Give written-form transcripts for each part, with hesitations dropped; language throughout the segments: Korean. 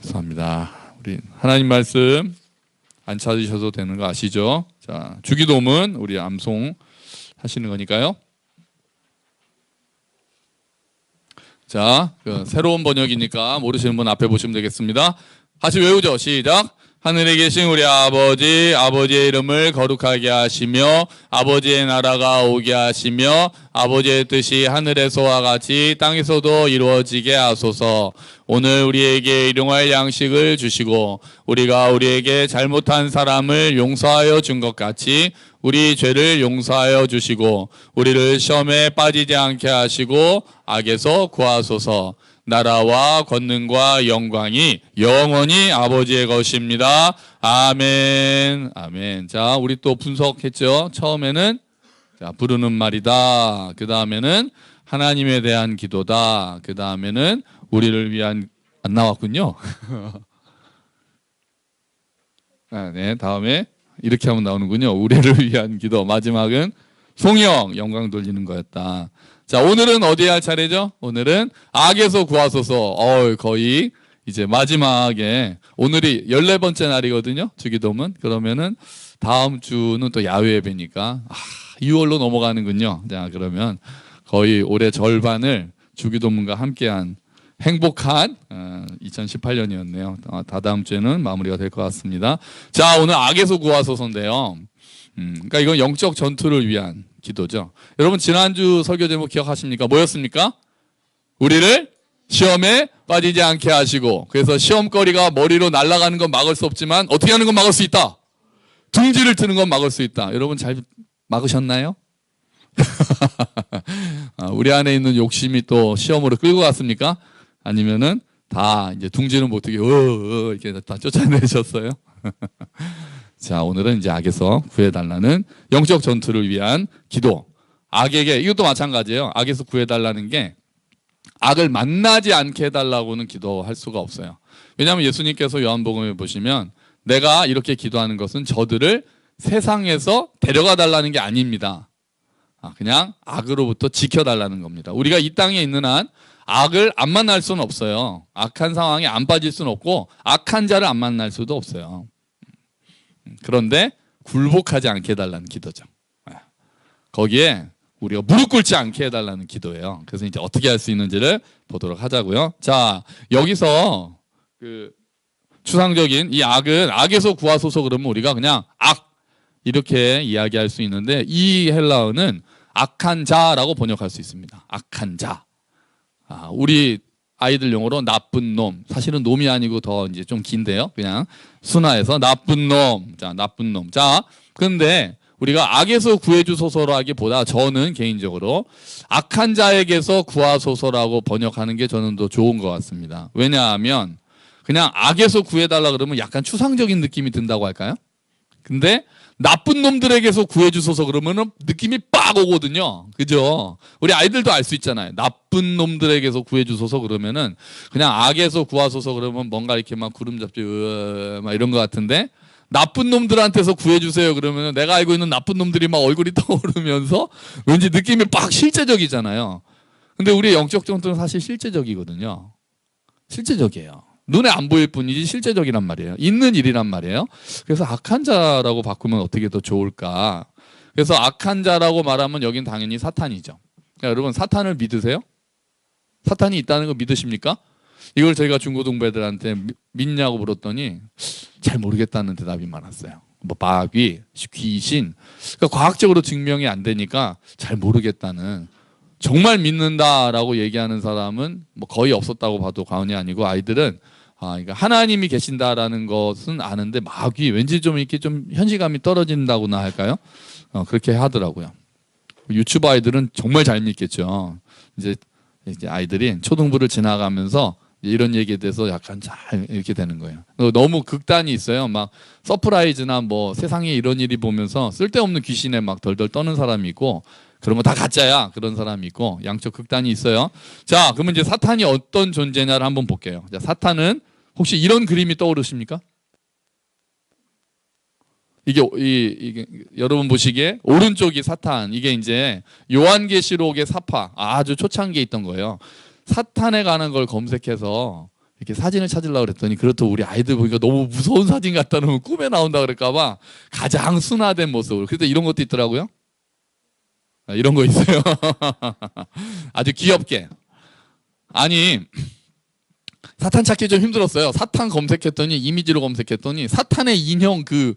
감사합니다. 우리 하나님 말씀 안 찾으셔도 되는 거 아시죠? 자, 주기도문 우리 암송 하시는 거니까요. 자, 새로운 번역이니까 모르시는 분 앞에 보시면 되겠습니다. 다시 외우죠. 시작. 하늘에 계신 우리 아버지, 아버지의 이름을 거룩하게 하시며 아버지의 나라가 오게 하시며 아버지의 뜻이 하늘에서와 같이 땅에서도 이루어지게 하소서. 오늘 우리에게 일용할 양식을 주시고 우리가 우리에게 잘못한 사람을 용서하여 준 것 같이 우리 죄를 용서하여 주시고 우리를 시험에 빠지지 않게 하시고 악에서 구하소서. 나라와 권능과 영광이 영원히 아버지의 것입니다. 아멘. 아멘. 자, 우리 또 분석했죠. 처음에는 자, 부르는 말이다. 그 다음에는 하나님에 대한 기도다. 그 다음에는 우리를 위한 안 나왔군요. 네, 다음에 이렇게 하면 나오는군요. 우리를 위한 기도. 마지막은 송영 영광 돌리는 거였다. 자, 오늘은 어디에 할 차례죠? 오늘은 악에서 구하소서. 거의 이제 마지막에 오늘이 14번째 날이거든요. 주기도문. 그러면은 다음 주는 또 야외 예배니까 2월로 넘어가는군요. 자, 그러면 거의 올해 절반을 주기도문과 함께한 행복한 2018년이었네요. 다다음 주에는 마무리가 될 것 같습니다. 자, 오늘 악에서 구하소서인데요. 그러니까 이건 영적 전투를 위한 기도죠. 여러분 지난주 설교 제목 기억하십니까? 뭐였습니까? 우리를 시험에 빠지지 않게 하시고, 그래서 시험거리가 머리로 날아가는 건 막을 수 없지만 어떻게 하는 건 막을 수 있다. 둥지를 트는 건 막을 수 있다. 여러분 잘 막으셨나요? 우리 안에 있는 욕심이 또 시험으로 끌고 갔습니까? 아니면은 다 이제 둥지는 못 트게 이렇게 다 쫓아내셨어요? 자, 오늘은 이제 악에서 구해달라는 영적 전투를 위한 기도. 악에게, 이것도 마찬가지예요. 악에서 구해달라는 게 악을 만나지 않게 해달라고는 기도할 수가 없어요. 왜냐하면 예수님께서 요한복음에 보시면 내가 이렇게 기도하는 것은 저들을 세상에서 데려가 달라는 게 아닙니다. 그냥 악으로부터 지켜달라는 겁니다. 우리가 이 땅에 있는 한 악을 안 만날 수는 없어요. 악한 상황에 안 빠질 수는 없고 악한 자를 안 만날 수도 없어요. 그런데 굴복하지 않게 해달라는 기도죠. 거기에 우리가 무릎 꿇지 않게 해달라는 기도예요. 그래서 이제 어떻게 할 수 있는지를 보도록 하자고요. 자, 여기서 그 추상적인 이 악은 악에서 구하소서 그러면 우리가 그냥 악 이렇게 이야기할 수 있는데 이 헬라어는 악한 자라고 번역할 수 있습니다. 악한 자. 우리 아이들 용어로 나쁜 놈. 사실은 놈이 아니고 더 이제 좀 긴데요. 그냥 순화해서 나쁜 놈. 자, 나쁜 놈. 자, 근데 우리가 악에서 구해주소서라기보다 저는 개인적으로 악한 자에게서 구하소서라고 번역하는 게 저는 더 좋은 것 같습니다. 왜냐하면 그냥 악에서 구해달라 그러면 약간 추상적인 느낌이 든다고 할까요? 근데 나쁜 놈들에게서 구해주소서 그러면은 느낌이 빡 오거든요. 그죠? 우리 아이들도 알 수 있잖아요. 나쁜 놈들에게서 구해주소서 그러면은 그냥 악에서 구하소서 그러면 뭔가 이렇게 막 구름 잡지, 막 이런 것 같은데 나쁜 놈들한테서 구해주세요 그러면은 내가 알고 있는 나쁜 놈들이 막 얼굴이 떠오르면서 왠지 느낌이 빡 실제적이잖아요. 근데 우리의 영적 전투는 사실 실제적이거든요. 실제적이에요. 눈에 안 보일 뿐이지 실제적이란 말이에요. 있는 일이란 말이에요. 그래서 악한 자라고 바꾸면 어떻게 더 좋을까? 그래서 악한 자라고 말하면 여긴 당연히 사탄이죠. 그러니까 여러분 사탄을 믿으세요? 사탄이 있다는 거 믿으십니까? 이걸 저희가 중고등부 애들한테 믿냐고 물었더니 잘 모르겠다는 대답이 많았어요. 뭐 마귀, 귀신. 그러니까 과학적으로 증명이 안 되니까 잘 모르겠다는. 정말 믿는다라고 얘기하는 사람은 뭐 거의 없었다고 봐도 과언이 아니고 아이들은 그러니까 하나님이 계신다라는 것은 아는데 마귀 왠지 좀 이렇게 좀 현실감이 떨어진다고나 할까요? 그렇게 하더라고요. 유튜브 아이들은 정말 잘 믿겠죠. 이제 아이들이 초등부를 지나가면서 이런 얘기에 대해서 약간 잘 이렇게 되는 거예요. 너무 극단이 있어요. 막 서프라이즈나 뭐 세상에 이런 일이 보면서 쓸데없는 귀신에 막 덜덜 떠는 사람이 있고 그런 거 다 가짜야 그런 사람이 있고 양쪽 극단이 있어요. 자, 그러면 이제 사탄이 어떤 존재냐를 한번 볼게요. 자, 사탄은 혹시 이런 그림이 떠오르십니까? 이게 여러분 보시기에 오른쪽이 사탄. 이게 이제 요한계시록의 사파 아주 초창기에 있던 거예요. 사탄에 관한 걸 검색해서 이렇게 사진을 찾으려고 그랬더니 그렇다고 우리 아이들 보니까 너무 무서운 사진 갖다 놓으면 꿈에 나온다 그럴까봐 가장 순화된 모습으로. 그래서 이런 것도 있더라고요. 이런 거 있어요. 아주 귀엽게. 아니 사탄 찾기 좀 힘들었어요. 사탄 검색했더니 이미지로 검색했더니 사탄의 인형 그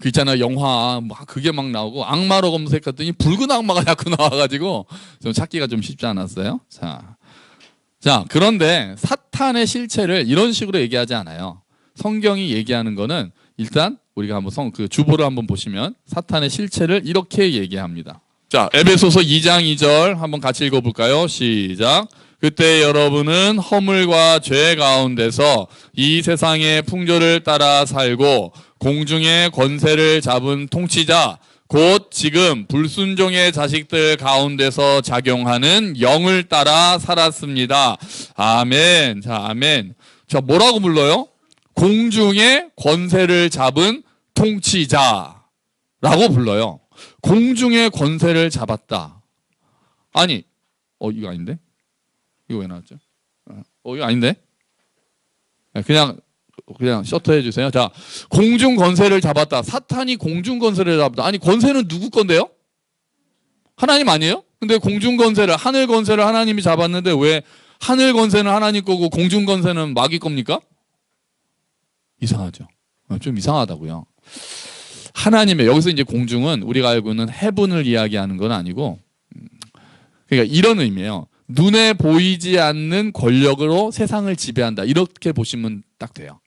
있잖아요. 영화 막 그게 막 나오고 악마로 검색했더니 붉은 악마가 자꾸 나와가지고 좀 찾기가 좀 쉽지 않았어요. 자 그런데 사탄의 실체를 이런 식으로 얘기하지 않아요. 성경이 얘기하는 거는 일단 우리가 한번 그 주보를 한번 보시면 사탄의 실체를 이렇게 얘기합니다. 자 에베소서 2장 2절 한번 같이 읽어볼까요? 시작. 그때 여러분은 허물과 죄 가운데서 이 세상의 풍조를 따라 살고 공중의 권세를 잡은 통치자 곧 지금 불순종의 자식들 가운데서 작용하는 영을 따라 살았습니다. 아멘. 자, 아멘. 자, 뭐라고 불러요? 공중의 권세를 잡은 통치자라고 불러요. 공중의 권세를 잡았다. 아니, 이거 아닌데? 이거 왜 나왔죠? 이거 아닌데? 그냥 셔터 해주세요. 자, 공중 권세를 잡았다. 사탄이 공중 권세를 잡았다. 아니, 권세는 누구 건데요? 하나님 아니에요? 근데 공중 권세를, 하늘 권세를 하나님이 잡았는데 왜 하늘 권세는 하나님 거고 공중 권세는 마귀 겁니까? 이상하죠. 좀 이상하다고요. 하나님의, 여기서 이제 공중은 우리가 알고 있는 해분을 이야기하는 건 아니고, 그러니까 이런 의미예요. 눈에 보이지 않는 권력으로 세상을 지배한다. 이렇게 보시면 딱 돼요.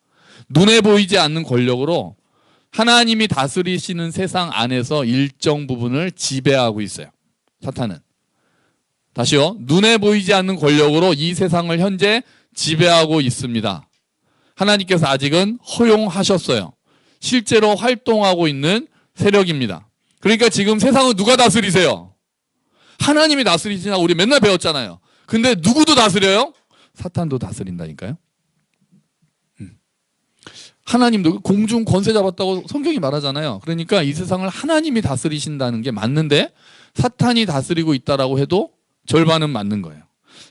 눈에 보이지 않는 권력으로 하나님이 다스리시는 세상 안에서 일정 부분을 지배하고 있어요. 사탄은. 다시요. 눈에 보이지 않는 권력으로 이 세상을 현재 지배하고 있습니다. 하나님께서 아직은 허용하셨어요. 실제로 활동하고 있는 세력입니다. 그러니까 지금 세상은 누가 다스리세요? 하나님이 다스리시나 우리 맨날 배웠잖아요. 근데 누구도 다스려요? 사탄도 다스린다니까요. 하나님도 공중 권세 잡았다고 성경이 말하잖아요. 그러니까 이 세상을 하나님이 다스리신다는 게 맞는데 사탄이 다스리고 있다라고 해도 절반은 맞는 거예요.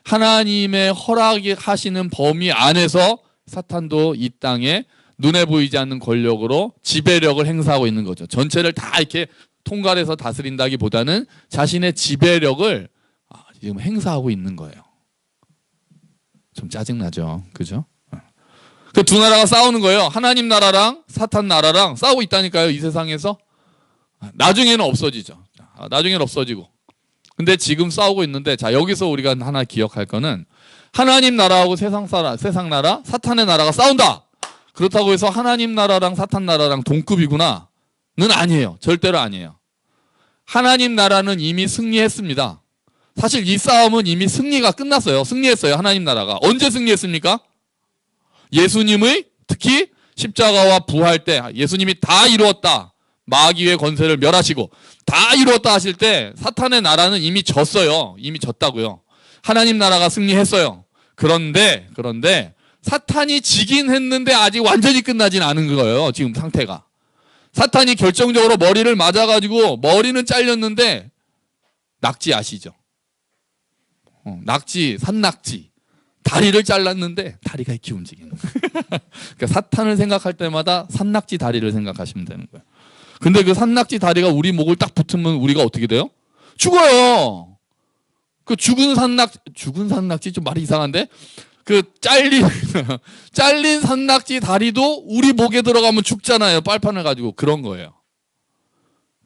하나님의 허락하시는 범위 안에서 사탄도 이 땅에 눈에 보이지 않는 권력으로 지배력을 행사하고 있는 거죠. 전체를 다 이렇게 통괄해서 다스린다기보다는 자신의 지배력을 지금 행사하고 있는 거예요. 좀 짜증나죠. 그죠? 그 두 나라가 싸우는 거예요. 하나님 나라랑 사탄 나라랑 싸우고 있다니까요. 이 세상에서. 나중에는 없어지죠. 나중에는 없어지고. 근데 지금 싸우고 있는데, 자, 여기서 우리가 하나 기억할 거는 하나님 나라하고 세상 나라, 사탄의 나라가 싸운다. 그렇다고 해서 하나님 나라랑 사탄 나라랑 동급이구나. 는 아니에요. 절대로 아니에요. 하나님 나라는 이미 승리했습니다. 사실 이 싸움은 이미 승리가 끝났어요. 승리했어요. 하나님 나라가. 언제 승리했습니까? 예수님의 특히 십자가와 부활 때 예수님이 다 이루었다. 마귀의 권세를 멸하시고 다 이루었다 하실 때 사탄의 나라는 이미 졌어요. 이미 졌다고요. 하나님 나라가 승리했어요. 그런데 사탄이 지긴 했는데 아직 완전히 끝나진 않은 거예요. 지금 상태가. 사탄이 결정적으로 머리를 맞아가지고 머리는 잘렸는데 낙지 아시죠? 낙지, 산낙지. 다리를 잘랐는데 다리가 이렇게 움직이는 거예요. 그러니까 사탄을 생각할 때마다 산낙지 다리를 생각하시면 되는 거예요. 근데 그 산낙지 다리가 우리 목을 딱 붙으면 우리가 어떻게 돼요? 죽어요. 그 죽은 산낙지 좀 말이 이상한데? 그 잘린 산낙지 다리도 우리 목에 들어가면 죽잖아요. 빨판을 가지고. 그런 거예요.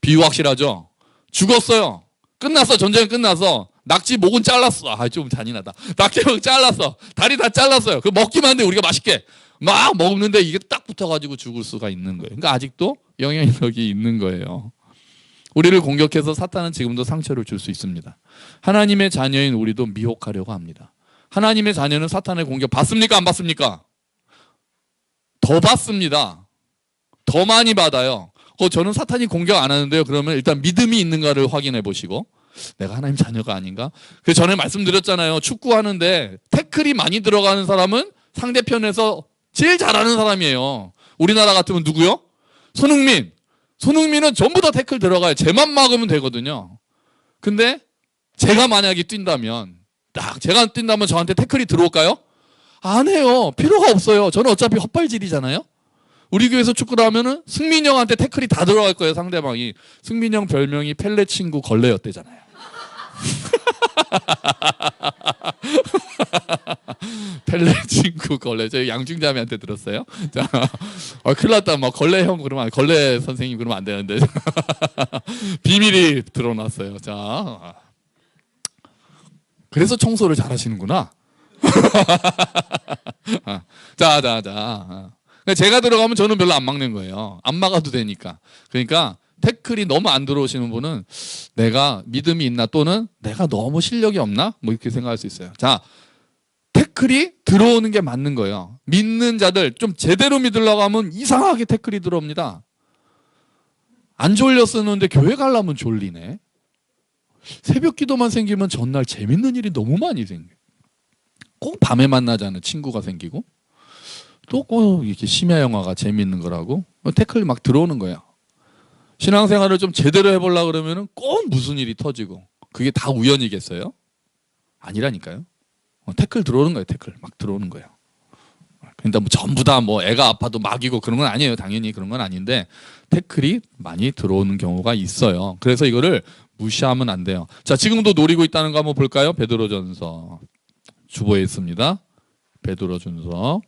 비유 확실하죠? 죽었어요. 끝났어. 전쟁이 끝나서. 낙지 목은 잘랐어. 좀 잔인하다. 낙지 목 잘랐어. 다리 다 잘랐어요. 그 먹기만 한데 우리가 맛있게 막 먹는데 이게 딱 붙어가지고 죽을 수가 있는 거예요. 그러니까 아직도 영향력이 있는 거예요. 우리를 공격해서 사탄은 지금도 상처를 줄 수 있습니다. 하나님의 자녀인 우리도 미혹하려고 합니다. 하나님의 자녀는 사탄의 공격 받습니까? 안 받습니까? 더 받습니다. 더 많이 받아요. 저는 사탄이 공격 안 하는데요. 그러면 일단 믿음이 있는가를 확인해 보시고 내가 하나님 자녀가 아닌가? 그래서 전에 말씀드렸잖아요. 축구하는데 태클이 많이 들어가는 사람은 상대편에서 제일 잘하는 사람이에요. 우리나라 같으면 누구요? 손흥민. 손흥민은 전부 다 태클 들어가요. 쟤만 막으면 되거든요. 근데 제가 만약에 뛴다면 제가 뛴다면 저한테 태클이 들어올까요? 안 해요. 필요가 없어요. 저는 어차피 헛발질이잖아요. 우리 교회에서 축구를 하면은 승민형한테 태클이 다 들어갈 거예요, 상대방이. 승민형 별명이 펠레 친구 걸레였대잖아요. 펠레 친구 걸레. 저희 양중자매한테 들었어요. 자, 큰일 났다. 막 걸레 형 그러면 걸레 선생님 그러면 안 되는데. 비밀이 드러났어요. 자, 그래서 청소를 잘 하시는구나. 자. 제가 들어가면 저는 별로 안 막는 거예요. 안 막아도 되니까. 그러니까 태클이 너무 안 들어오시는 분은 내가 믿음이 있나 또는 내가 너무 실력이 없나? 뭐 이렇게 생각할 수 있어요. 자, 태클이 들어오는 게 맞는 거예요. 믿는 자들 좀 제대로 믿으려고 하면 이상하게 태클이 들어옵니다. 안 졸렸었는데 교회 가려면 졸리네. 새벽 기도만 생기면 전날 재밌는 일이 너무 많이 생겨요. 꼭 밤에 만나자는 친구가 생기고 또 꼭 이렇게 심야 영화가 재밌는 거라고 태클이 막 들어오는 거예요. 신앙생활을 좀 제대로 해보려고 그러면은 꼭 무슨 일이 터지고 그게 다 우연이겠어요? 아니라니까요. 태클 들어오는 거예요. 태클 막 들어오는 거예요. 그러니까 뭐 전부 다 뭐 애가 아파도 막이고 그런 건 아니에요. 당연히 그런 건 아닌데 태클이 많이 들어오는 경우가 있어요. 그래서 이거를 무시하면 안 돼요. 자, 지금도 노리고 있다는 거 한번 볼까요? 베드로전서 주보에 있습니다. 베드로전서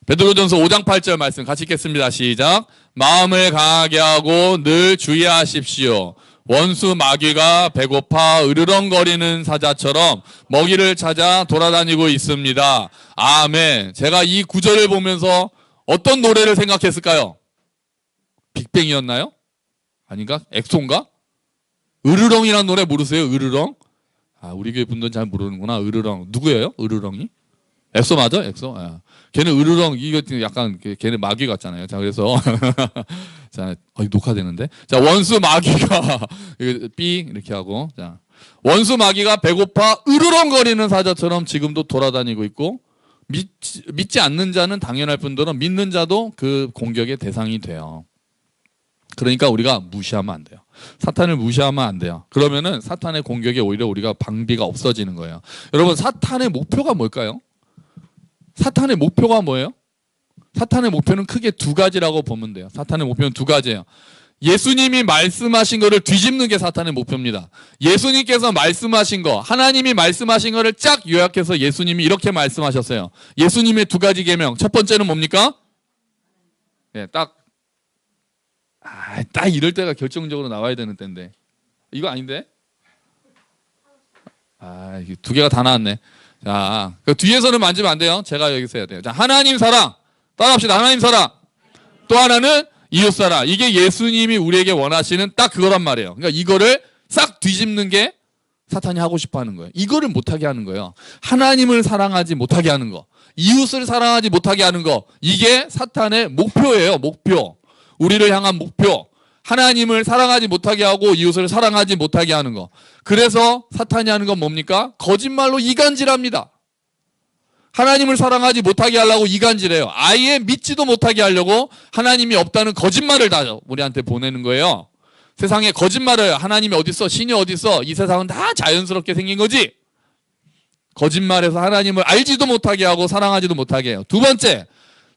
5장 8절 말씀 같이 읽겠습니다. 시작. 마음을 강하게 하고 늘 주의하십시오. 원수 마귀가 배고파 으르렁거리는 사자처럼 먹이를 찾아 돌아다니고 있습니다. 아멘. 제가 이 구절을 보면서 어떤 노래를 생각했을까요? 빅뱅이었나요? 아닌가? 엑소인가? 으르렁이라는 노래 모르세요? 으르렁? 아, 우리 교회 분들은 잘 모르는구나. 으르렁. 누구예요? 으르렁이? 엑소 맞아? 엑소? 아. 걔는 으르렁, 이거 약간, 걔는 마귀 같잖아요. 자, 그래서. 자, 녹화되는데. 자, 원수 마귀가, 삐, 이렇게 하고. 자, 원수 마귀가 배고파 으르렁거리는 사자처럼 지금도 돌아다니고 있고, 믿지 않는 자는 당연할 뿐더러 믿는 자도 그 공격의 대상이 돼요. 그러니까 우리가 무시하면 안 돼요. 사탄을 무시하면 안 돼요. 그러면은 사탄의 공격에 오히려 우리가 방비가 없어지는 거예요. 여러분, 사탄의 목표가 뭘까요? 사탄의 목표가 뭐예요? 사탄의 목표는 크게 두 가지라고 보면 돼요. 사탄의 목표는 두 가지예요. 예수님이 말씀하신 거를 뒤집는 게 사탄의 목표입니다. 예수님께서 말씀하신 거, 하나님이 말씀하신 거를 쫙 요약해서 예수님이 이렇게 말씀하셨어요. 예수님의 두 가지 계명. 첫 번째는 뭡니까? 네, 딱 이럴 때가 결정적으로 나와야 되는 때인데. 이거 아닌데? 이게 두 개가 다 나왔네. 자, 그 뒤에서는 만지면 안 돼요. 제가 여기서 해야 돼요. 자, 하나님 사랑. 따라합시다. 하나님 사랑. 또 하나는 이웃 사랑. 이게 예수님이 우리에게 원하시는 딱 그거란 말이에요. 그러니까 이거를 싹 뒤집는 게 사탄이 하고 싶어 하는 거예요. 이거를 못하게 하는 거예요. 하나님을 사랑하지 못하게 하는 거. 이웃을 사랑하지 못하게 하는 거. 이게 사탄의 목표예요. 목표. 우리를 향한 목표. 하나님을 사랑하지 못하게 하고 이웃을 사랑하지 못하게 하는 거. 그래서 사탄이 하는 건 뭡니까? 거짓말로 이간질합니다. 하나님을 사랑하지 못하게 하려고 이간질해요. 아예 믿지도 못하게 하려고 하나님이 없다는 거짓말을 다 우리한테 보내는 거예요. 세상에 거짓말을 하나님이 어딨어? 신이 어딨어? 이 세상은 다 자연스럽게 생긴 거지. 거짓말해서 하나님을 알지도 못하게 하고 사랑하지도 못하게 해요. 두 번째,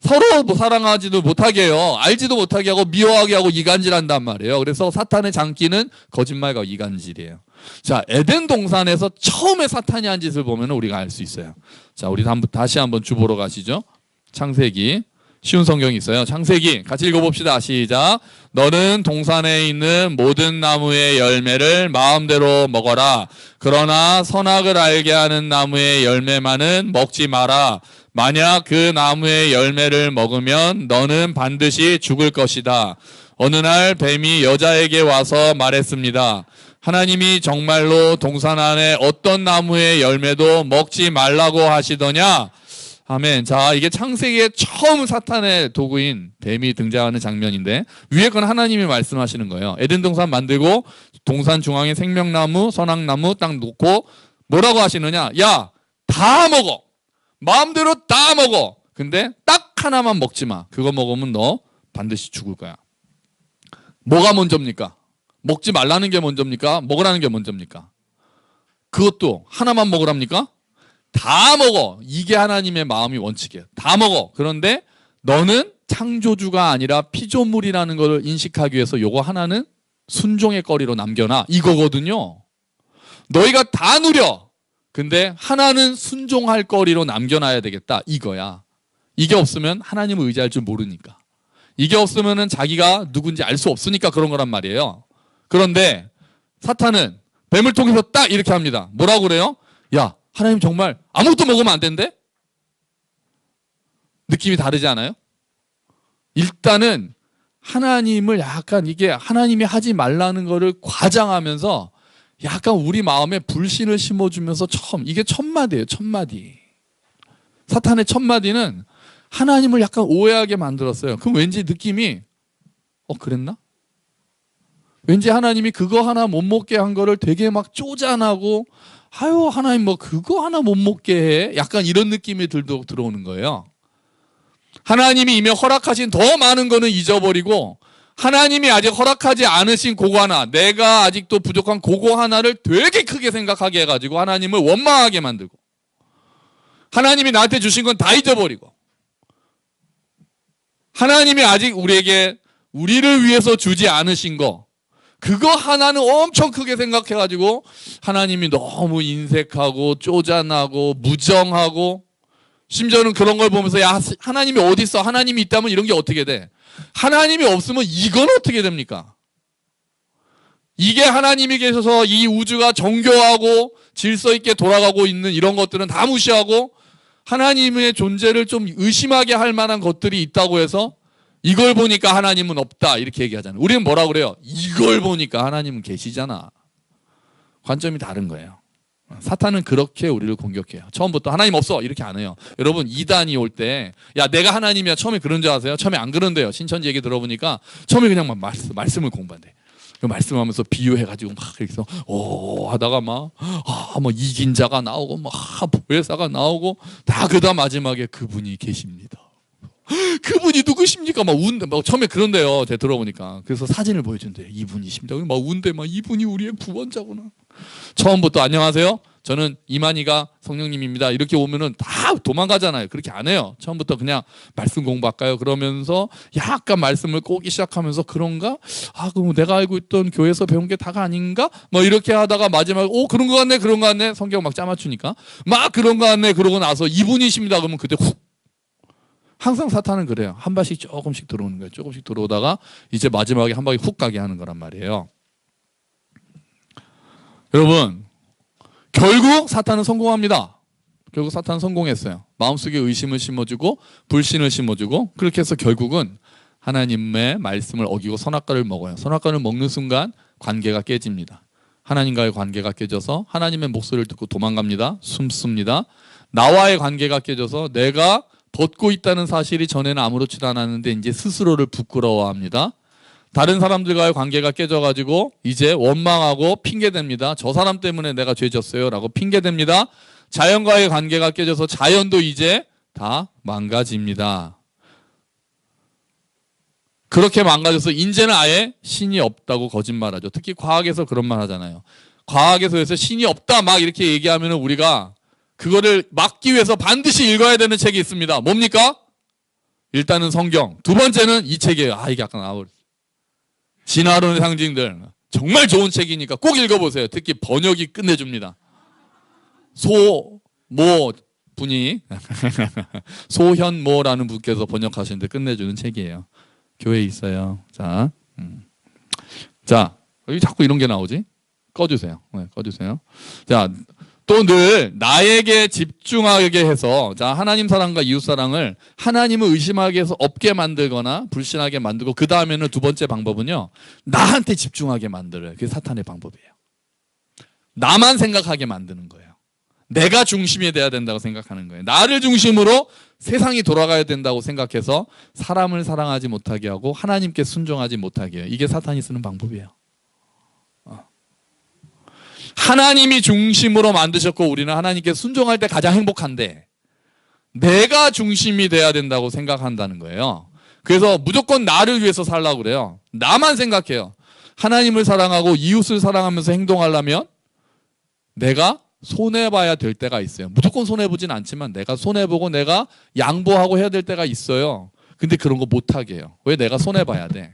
서로 사랑하지도 못하게 해요. 알지도 못하게 하고 미워하게 하고 이간질한단 말이에요. 그래서 사탄의 장기는 거짓말과 이간질이에요. 자, 에덴 동산에서 처음에 사탄이 한 짓을 보면 우리가 알 수 있어요. 자, 우리 다시 한번 주보로 가시죠. 창세기. 쉬운 성경이 있어요. 창세기 같이 읽어봅시다. 시작. 너는 동산에 있는 모든 나무의 열매를 마음대로 먹어라. 그러나 선악을 알게 하는 나무의 열매만은 먹지 마라. 만약 그 나무의 열매를 먹으면 너는 반드시 죽을 것이다. 어느 날 뱀이 여자에게 와서 말했습니다. 하나님이 정말로 동산 안에 어떤 나무의 열매도 먹지 말라고 하시더냐? 아멘. 자, 이게 창세기에 처음 사탄의 도구인 뱀이 등장하는 장면인데 위에 건 하나님이 말씀하시는 거예요. 에덴 동산 만들고 동산 중앙에 생명나무, 선악나무 딱 놓고 뭐라고 하시느냐? 야, 다 먹어. 마음대로 다 먹어. 근데 딱 하나만 먹지 마. 그거 먹으면 너 반드시 죽을 거야. 뭐가 먼저입니까? 먹지 말라는 게 먼저입니까? 먹으라는 게 먼저입니까? 그것도 하나만 먹으랍니까? 다 먹어. 이게 하나님의 마음이 원칙이에요. 다 먹어. 그런데 너는 창조주가 아니라 피조물이라는 걸 인식하기 위해서 요거 하나는 순종의 거리로 남겨놔. 이거거든요. 너희가 다 누려. 근데 하나는 순종할 거리로 남겨놔야 되겠다. 이거야. 이게 없으면 하나님을 의지할 줄 모르니까. 이게 없으면 자기가 누군지 알 수 없으니까 그런 거란 말이에요. 그런데 사탄은 뱀을 통해서 딱 이렇게 합니다. 뭐라고 그래요? 야, 하나님 정말 아무것도 먹으면 안 된대? 느낌이 다르지 않아요? 일단은 하나님을 약간 이게 하나님이 하지 말라는 거를 과장하면서 약간 우리 마음에 불신을 심어주면서 이게 첫마디예요. 첫마디. 사탄의 첫마디는 하나님을 약간 오해하게 만들었어요. 그럼 왠지 느낌이 그랬나? 왠지 하나님이 그거 하나 못 먹게 한 거를 되게 막 쪼잔하고 아유 하나님 뭐 그거 하나 못 먹게 해? 약간 이런 느낌이 들어오는 거예요. 하나님이 이미 허락하신 더 많은 거는 잊어버리고 하나님이 아직 허락하지 않으신 그거 하나, 내가 아직도 부족한 그거 하나를 되게 크게 생각하게 해가지고 하나님을 원망하게 만들고 하나님이 나한테 주신 건 다 잊어버리고 하나님이 아직 우리를 위해서 주지 않으신 거 그거 하나는 엄청 크게 생각해가지고 하나님이 너무 인색하고 쪼잔하고 무정하고 심지어는 그런 걸 보면서 야 하나님이 어디 있어? 하나님이 있다면 이런 게 어떻게 돼? 하나님이 없으면 이건 어떻게 됩니까? 이게 하나님이 계셔서 이 우주가 정교하고 질서 있게 돌아가고 있는 이런 것들은 다 무시하고 하나님의 존재를 좀 의심하게 할 만한 것들이 있다고 해서 이걸 보니까 하나님은 없다 이렇게 얘기하잖아요. 우리는 뭐라고 그래요? 이걸 보니까 하나님은 계시잖아. 관점이 다른 거예요. 사탄은 그렇게 우리를 공격해요. 처음부터 하나님 없어 이렇게 안 해요. 여러분 이단이 올 때 야 내가 하나님이야 처음에 그런 줄 아세요? 처음에 안 그런데요. 신천지 얘기 들어보니까 처음에 그냥 막 말씀을 공부한대. 그 말씀하면서 비유해가지고 막 이렇게 해서 하다가 막 이긴 자가 나오고 막 보혜사가 나오고 다 그다음 마지막에 그분이 계십니다. 그분이 누구십니까? 막 운데 막 처음에 그런데요. 제가 들어보니까 그래서 사진을 보여준대. 이분이십니다. 막 운데 막 이분이 우리의 구원자구나. 처음부터 안녕하세요. 저는 이만희가 성령님입니다. 이렇게 오면은 다 도망가잖아요. 그렇게 안 해요. 처음부터 그냥 말씀 공부할까요? 그러면서 약간 말씀을 꼬기 시작하면서 그런가? 그럼 내가 알고 있던 교회에서 배운 게 다가 아닌가? 뭐 이렇게 하다가 마지막에 그런 거 같네, 그런 거 같네. 성경 막 짜맞추니까 막 그런 거 같네. 그러고 나서 이분이십니다. 그러면 그때 훅. 항상 사탄은 그래요. 한 발씩 조금씩 들어오는 거예요. 조금씩 들어오다가 이제 마지막에 한 방에 훅 가게 하는 거란 말이에요. 여러분 결국 사탄은 성공합니다. 결국 사탄은 성공했어요. 마음속에 의심을 심어주고 불신을 심어주고 그렇게 해서 결국은 하나님의 말씀을 어기고 선악과를 먹어요. 선악과를 먹는 순간 관계가 깨집니다. 하나님과의 관계가 깨져서 하나님의 목소리를 듣고 도망갑니다. 숨습니다. 나와의 관계가 깨져서 내가 벗고 있다는 사실이 전에는 아무렇지도 않았는데 이제 스스로를 부끄러워합니다. 다른 사람들과의 관계가 깨져가지고 이제 원망하고 핑계댑니다. 저 사람 때문에 내가 죄졌어요 라고 핑계댑니다. 자연과의 관계가 깨져서 자연도 이제 다 망가집니다. 그렇게 망가져서 이제는 아예 신이 없다고 거짓말하죠. 특히 과학에서 그런 말 하잖아요. 과학에서 신이 없다 막 이렇게 얘기하면 우리가 그거를 막기 위해서 반드시 읽어야 되는 책이 있습니다. 뭡니까? 일단은 성경. 두 번째는 이 책이에요. 이게 약간 진화론의 상징들. 정말 좋은 책이니까 꼭 읽어보세요. 특히 번역이 끝내줍니다. 소모 분이 소현모라는 분께서 번역하시는데 끝내주는 책이에요. 교회에 있어요. 자, 여기 자꾸 이런 게 나오지? 꺼주세요. 네, 꺼주세요. 자, 또 늘 나에게 집중하게 해서 하나님 사랑과 이웃 사랑을 하나님을 의심하게 해서 없게 만들거나 불신하게 만들고 그 다음에는 두 번째 방법은요. 나한테 집중하게 만들어요. 그게 사탄의 방법이에요. 나만 생각하게 만드는 거예요. 내가 중심이 돼야 된다고 생각하는 거예요. 나를 중심으로 세상이 돌아가야 된다고 생각해서 사람을 사랑하지 못하게 하고 하나님께 순종하지 못하게 해요. 이게 사탄이 쓰는 방법이에요. 하나님이 중심으로 만드셨고 우리는 하나님께 순종할 때 가장 행복한데 내가 중심이 돼야 된다고 생각한다는 거예요. 그래서 무조건 나를 위해서 살라고 그래요. 나만 생각해요. 하나님을 사랑하고 이웃을 사랑하면서 행동하려면 내가 손해봐야 될 때가 있어요. 무조건 손해보진 않지만 내가 손해보고 내가 양보하고 해야 될 때가 있어요. 근데 그런 거 못하게 해요. 왜? 내가 손해봐야 돼.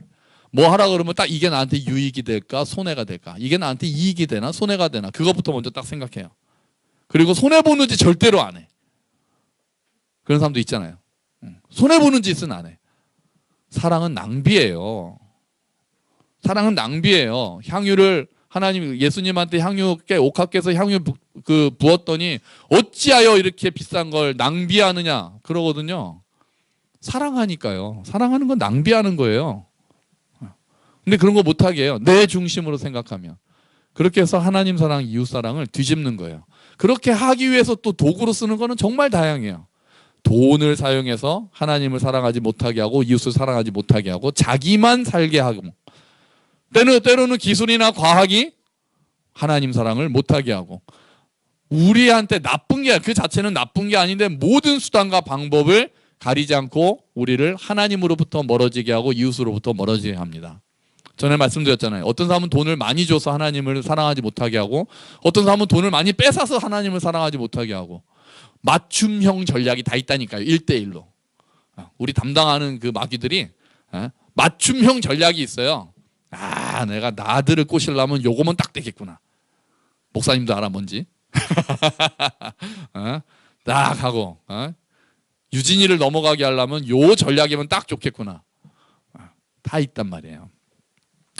뭐 하라 그러면 딱 이게 나한테 유익이 될까 손해가 될까, 이게 나한테 이익이 되나 손해가 되나, 그것부터 먼저 딱 생각해요. 그리고 손해보는 짓 절대로 안 해. 그런 사람도 있잖아요. 손해보는 짓은 안 해. 사랑은 낭비예요. 사랑은 낭비예요. 향유를 하나님, 예수님한테 향유께 옥합께서 향유 부었더니 어찌하여 이렇게 비싼 걸 낭비하느냐 그러거든요. 사랑하니까요. 사랑하는 건 낭비하는 거예요. 근데 그런 거 못하게 해요. 내 중심으로 생각하면. 그렇게 해서 하나님 사랑, 이웃 사랑을 뒤집는 거예요. 그렇게 하기 위해서 또 도구로 쓰는 거는 정말 다양해요. 돈을 사용해서 하나님을 사랑하지 못하게 하고 이웃을 사랑하지 못하게 하고 자기만 살게 하고, 때로는 기술이나 과학이 하나님 사랑을 못하게 하고, 우리한테 나쁜 게, 그 자체는 나쁜 게 아닌데 모든 수단과 방법을 가리지 않고 우리를 하나님으로부터 멀어지게 하고 이웃으로부터 멀어지게 합니다. 전에 말씀드렸잖아요. 어떤 사람은 돈을 많이 줘서 하나님을 사랑하지 못하게 하고, 어떤 사람은 돈을 많이 뺏어서 하나님을 사랑하지 못하게 하고, 맞춤형 전략이 다 있다니까요. 1대1로. 우리 담당하는 그 마귀들이 맞춤형 전략이 있어요. 아, 내가 나들을 꼬시려면 요거면 딱 되겠구나. 목사님도 알아 뭔지. 딱 하고 유진이를 넘어가게 하려면 요 전략이면 딱 좋겠구나. 다 있단 말이에요.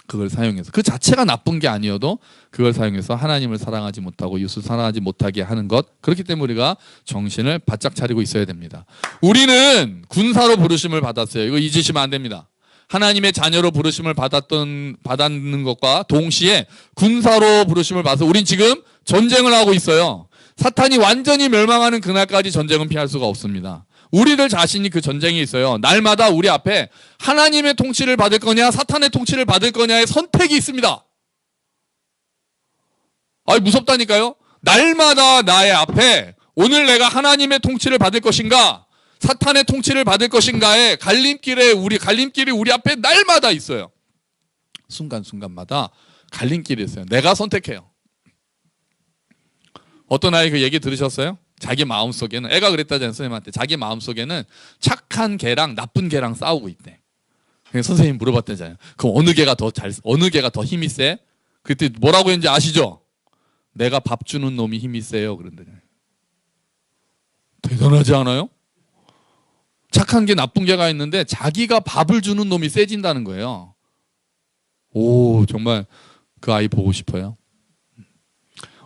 그걸 사용해서, 그 자체가 나쁜 게 아니어도 그걸 사용해서 하나님을 사랑하지 못하고 이웃을 사랑하지 못하게 하는 것. 그렇기 때문에 우리가 정신을 바짝 차리고 있어야 됩니다. 우리는 군사로 부르심을 받았어요. 이거 잊으시면 안 됩니다. 하나님의 자녀로 부르심을 받았는 것과 동시에 군사로 부르심을 받아서 우린 지금 전쟁을 하고 있어요. 사탄이 완전히 멸망하는 그날까지 전쟁은 피할 수가 없습니다. 우리들 자신이 그 전쟁이 있어요. 날마다 우리 앞에 하나님의 통치를 받을 거냐 사탄의 통치를 받을 거냐의 선택이 있습니다. 무섭다니까요. 날마다 나의 앞에 오늘 내가 하나님의 통치를 받을 것인가 사탄의 통치를 받을 것인가의 갈림길이 우리 앞에 날마다 있어요. 순간순간마다 갈림길이 있어요. 내가 선택해요. 어떤 아이 그 얘기 들으셨어요? 자기 마음속에는, 애가 그랬다잖아요. 선생님한테. 자기 마음속에는 착한 개랑 나쁜 개랑 싸우고 있대. 선생님 물어봤다잖아요. 그럼 어느 개가 더 힘이 세? 그때 뭐라고 했는지 아시죠? 내가 밥 주는 놈이 힘이 세요. 그런다잖아요. 대단하지 않아요? 착한 개 나쁜 개가 있는데 자기가 밥을 주는 놈이 세진다는 거예요. 오, 정말 그 아이 보고 싶어요.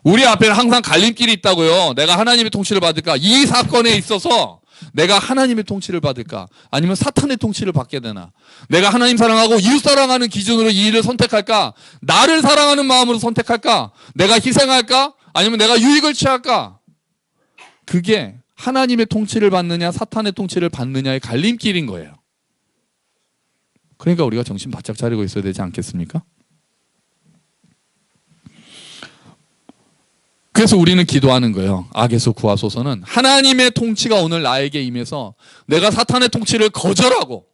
우리 앞에는 항상 갈림길이 있다고요. 내가 하나님의 통치를 받을까? 이 사건에 있어서 내가 하나님의 통치를 받을까? 아니면 사탄의 통치를 받게 되나? 내가 하나님 사랑하고 이웃 사랑하는 기준으로 이 일을 선택할까? 나를 사랑하는 마음으로 선택할까? 내가 희생할까? 아니면 내가 유익을 취할까? 그게 하나님의 통치를 받느냐 사탄의 통치를 받느냐의 갈림길인 거예요. 그러니까 우리가 정신 바짝 차리고 있어야 되지 않겠습니까? 그래서 우리는 기도하는 거예요. 악에서 구하소서는 하나님의 통치가 오늘 나에게 임해서 내가 사탄의 통치를 거절하고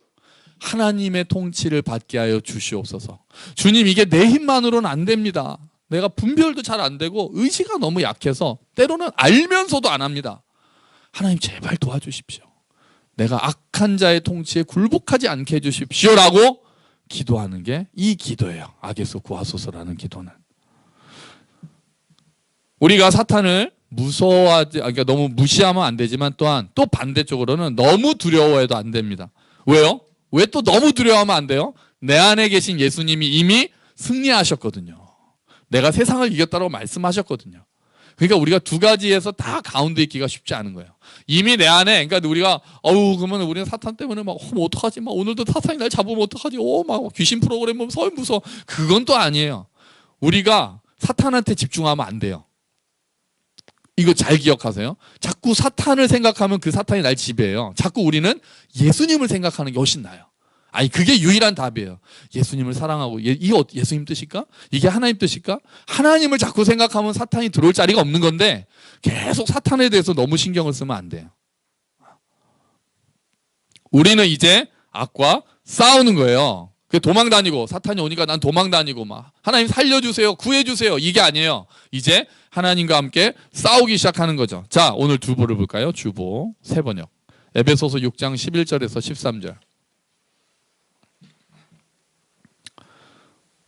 하나님의 통치를 받게 하여 주시옵소서. 주님, 이게 내 힘만으로는 안 됩니다. 내가 분별도 잘 안 되고 의지가 너무 약해서 때로는 알면서도 안 합니다. 하나님 제발 도와주십시오. 내가 악한 자의 통치에 굴복하지 않게 해주십시오라고 기도하는 게 이 기도예요. 악에서 구하소서라는 기도는. 우리가 사탄을 그러니까 너무 무시하면 안 되지만 또한 또 반대쪽으로는 너무 두려워해도 안 됩니다. 왜요? 왜 또 너무 두려워하면 안 돼요? 내 안에 계신 예수님이 이미 승리하셨거든요. 내가 세상을 이겼다고 말씀하셨거든요. 그러니까 우리가 두 가지에서 다 가운데 있기가 쉽지 않은 거예요. 이미 내 안에, 그러니까 우리가 그러면 우리는 사탄 때문에 뭐 어떡하지? 오늘도 사탄이 날 잡으면 어떡하지? 막 귀신 프로그램 보면 무서워. 그건 또 아니에요. 우리가 사탄한테 집중하면 안 돼요. 이거 잘 기억하세요. 자꾸 사탄을 생각하면 그 사탄이 날 지배해요. 자꾸 우리는 예수님을 생각하는 게 훨씬 나아요. 그게 유일한 답이에요. 예수님을 사랑하고 이게 예수님 뜻일까? 이게 하나님 뜻일까? 하나님을 자꾸 생각하면 사탄이 들어올 자리가 없는 건데 계속 사탄에 대해서 너무 신경을 쓰면 안 돼요. 우리는 이제 악과 싸우는 거예요. 도망 다니고 사탄이 오니까 난 도망 다니고 막 하나님 살려주세요, 구해주세요 이게 아니에요. 이제 하나님과 함께 싸우기 시작하는 거죠. 자, 오늘 주보를 볼까요? 주보 세 번역. 에베소서 6장 11절에서 13절.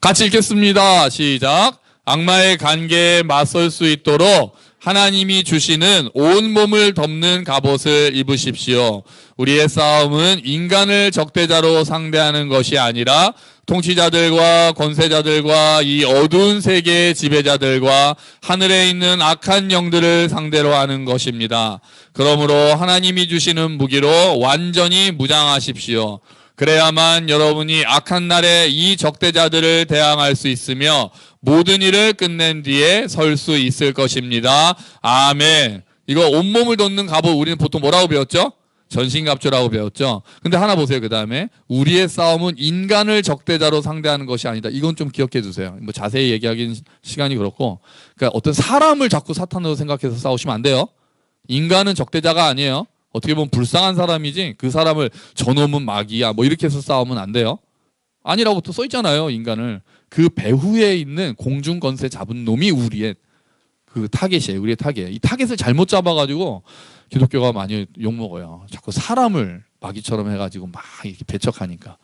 같이 읽겠습니다. 시작. 악마의 관계에 맞설 수 있도록 하나님이 주시는 온몸을 덮는 갑옷을 입으십시오. 우리의 싸움은 인간을 적대자로 상대하는 것이 아니라 통치자들과 권세자들과 이 어두운 세계의 지배자들과 하늘에 있는 악한 영들을 상대로 하는 것입니다. 그러므로 하나님이 주시는 무기로 완전히 무장하십시오. 그래야만 여러분이 악한 날에 이 적대자들을 대항할 수 있으며 모든 일을 끝낸 뒤에 설 수 있을 것입니다. 아멘. 이거 온몸을 덮는 갑옷 우리는 보통 뭐라고 배웠죠? 전신갑주라고 배웠죠. 근데 하나 보세요. 그 다음에 우리의 싸움은 인간을 적대자로 상대하는 것이 아니다. 이건 좀 기억해 주세요. 뭐 자세히 얘기하기는 시간이 그렇고, 그러니까 어떤 사람을 자꾸 사탄으로 생각해서 싸우시면 안 돼요. 인간은 적대자가 아니에요. 어떻게 보면 불쌍한 사람이지 그 사람을 저놈은 마귀야 뭐 이렇게 해서 싸우면 안 돼요. 아니라고 또 써있잖아요. 인간을 그 배후에 있는 공중권세 잡은 놈이 우리의 그 타겟이에요. 우리의 타겟. 이 타겟을 잘못 잡아가지고 기독교가 많이 욕먹어요. 자꾸 사람을 마귀처럼 해가지고 막 이렇게 배척하니까.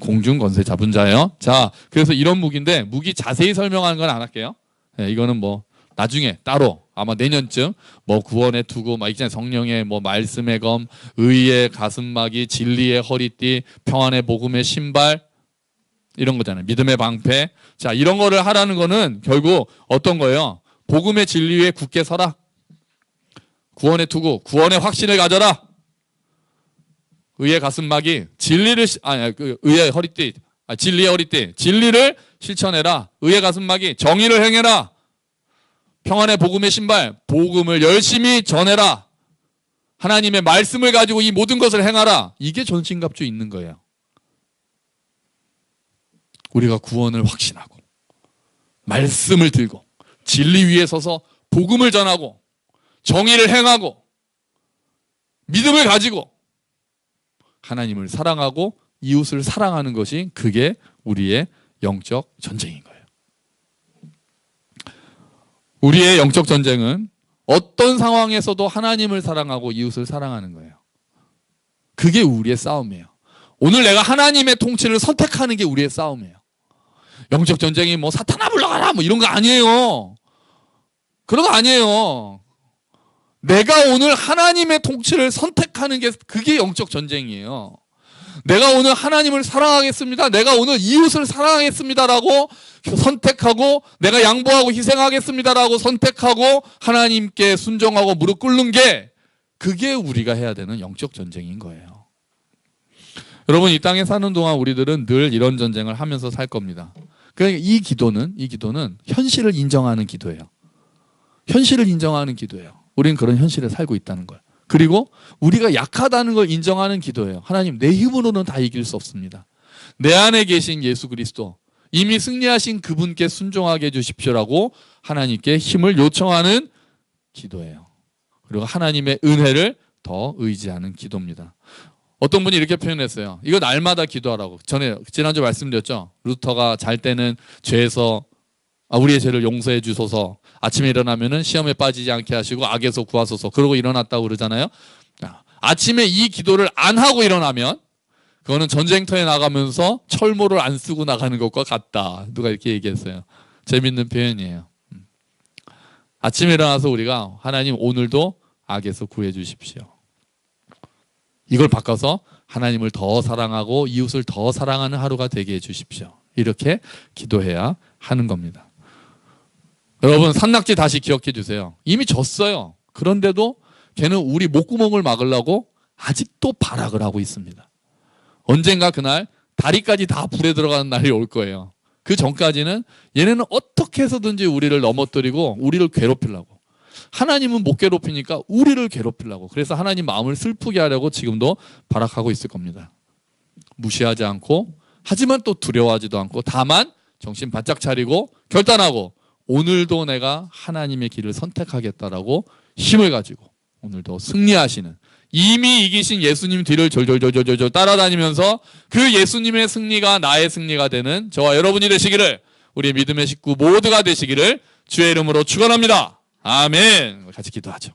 공중권세 잡은 자예요. 자, 그래서 이런 무기인데 무기 자세히 설명하는 건 안 할게요. 네, 이거는 뭐 나중에 따로 아마 내년쯤 뭐 구원의 투구, 막 있잖아요. 성령의 뭐 말씀의 검, 의의 가슴막이, 진리의 허리띠, 평안의 복음의 신발 이런 거잖아요. 믿음의 방패. 자, 이런 거를 하라는 거는 결국 어떤 거예요? 복음의 진리 위에 굳게 서라. 구원의 투구, 구원의 확신을 가져라. 의의 가슴막이, 진리를 의의 허리띠, 진리의 허리띠, 진리를 실천해라. 의의 가슴막이, 정의를 행해라. 평안의 복음의 신발, 복음을 열심히 전해라. 하나님의 말씀을 가지고 이 모든 것을 행하라. 이게 전신갑주 있는 거예요. 우리가 구원을 확신하고 말씀을 들고 진리 위에 서서 복음을 전하고 정의를 행하고 믿음을 가지고 하나님을 사랑하고 이웃을 사랑하는 것이 그게 우리의 영적 전쟁인 거예요. 우리의 영적 전쟁은 어떤 상황에서도 하나님을 사랑하고 이웃을 사랑하는 거예요. 그게 우리의 싸움이에요. 오늘 내가 하나님의 통치를 선택하는 게 우리의 싸움이에요. 영적 전쟁이 뭐 사탄아 물러가라 뭐 이런 거 아니에요. 그런 거 아니에요. 내가 오늘 하나님의 통치를 선택하는 게 그게 영적 전쟁이에요. 내가 오늘 하나님을 사랑하겠습니다. 내가 오늘 이웃을 사랑하겠습니다라고 선택하고 내가 양보하고 희생하겠습니다라고 선택하고 하나님께 순종하고 무릎 꿇는 게 그게 우리가 해야 되는 영적 전쟁인 거예요. 여러분 이 땅에 사는 동안 우리들은 늘 이런 전쟁을 하면서 살 겁니다. 그러니까 이 기도는 현실을 인정하는 기도예요. 현실을 인정하는 기도예요. 우리는 그런 현실에 살고 있다는 거예요. 그리고 우리가 약하다는 걸 인정하는 기도예요. 하나님 내 힘으로는 다 이길 수 없습니다. 내 안에 계신 예수 그리스도 이미 승리하신 그분께 순종하게 해주십시오라고 하나님께 힘을 요청하는 기도예요. 그리고 하나님의 은혜를 더 의지하는 기도입니다. 어떤 분이 이렇게 표현했어요. 이거 날마다 기도하라고. 전에 지난주 말씀드렸죠. 루터가 잘 때는 죄에서 우리의 죄를 용서해 주소서. 아침에 일어나면은 시험에 빠지지 않게 하시고 악에서 구하소서. 그러고 일어났다고 그러잖아요. 아침에 이 기도를 안 하고 일어나면 그거는 전쟁터에 나가면서 철모를 안 쓰고 나가는 것과 같다. 누가 이렇게 얘기했어요. 재밌는 표현이에요. 아침에 일어나서 우리가 하나님 오늘도 악에서 구해 주십시오. 이걸 바꿔서 하나님을 더 사랑하고 이웃을 더 사랑하는 하루가 되게 해주십시오. 이렇게 기도해야 하는 겁니다. 여러분 산낙지 다시 기억해 주세요. 이미 졌어요. 그런데도 걔는 우리 목구멍을 막으려고 아직도 발악을 하고 있습니다. 언젠가 그날 다리까지 다 불에 들어가는 날이 올 거예요. 그 전까지는 얘네는 어떻게 해서든지 우리를 넘어뜨리고 우리를 괴롭히려고. 하나님은 못 괴롭히니까 우리를 괴롭히려고. 그래서 하나님 마음을 슬프게 하려고 지금도 발악하고 있을 겁니다. 무시하지 않고 하지만 또 두려워하지도 않고 다만 정신 바짝 차리고 결단하고 오늘도 내가 하나님의 길을 선택하겠다라고 힘을 가지고 오늘도 승리하시는 이미 이기신 예수님 뒤를 졸졸졸졸 따라다니면서 그 예수님의 승리가 나의 승리가 되는 저와 여러분이 되시기를 우리 믿음의 식구 모두가 되시기를 주의 이름으로 축원합니다. 아멘. 같이 기도하죠.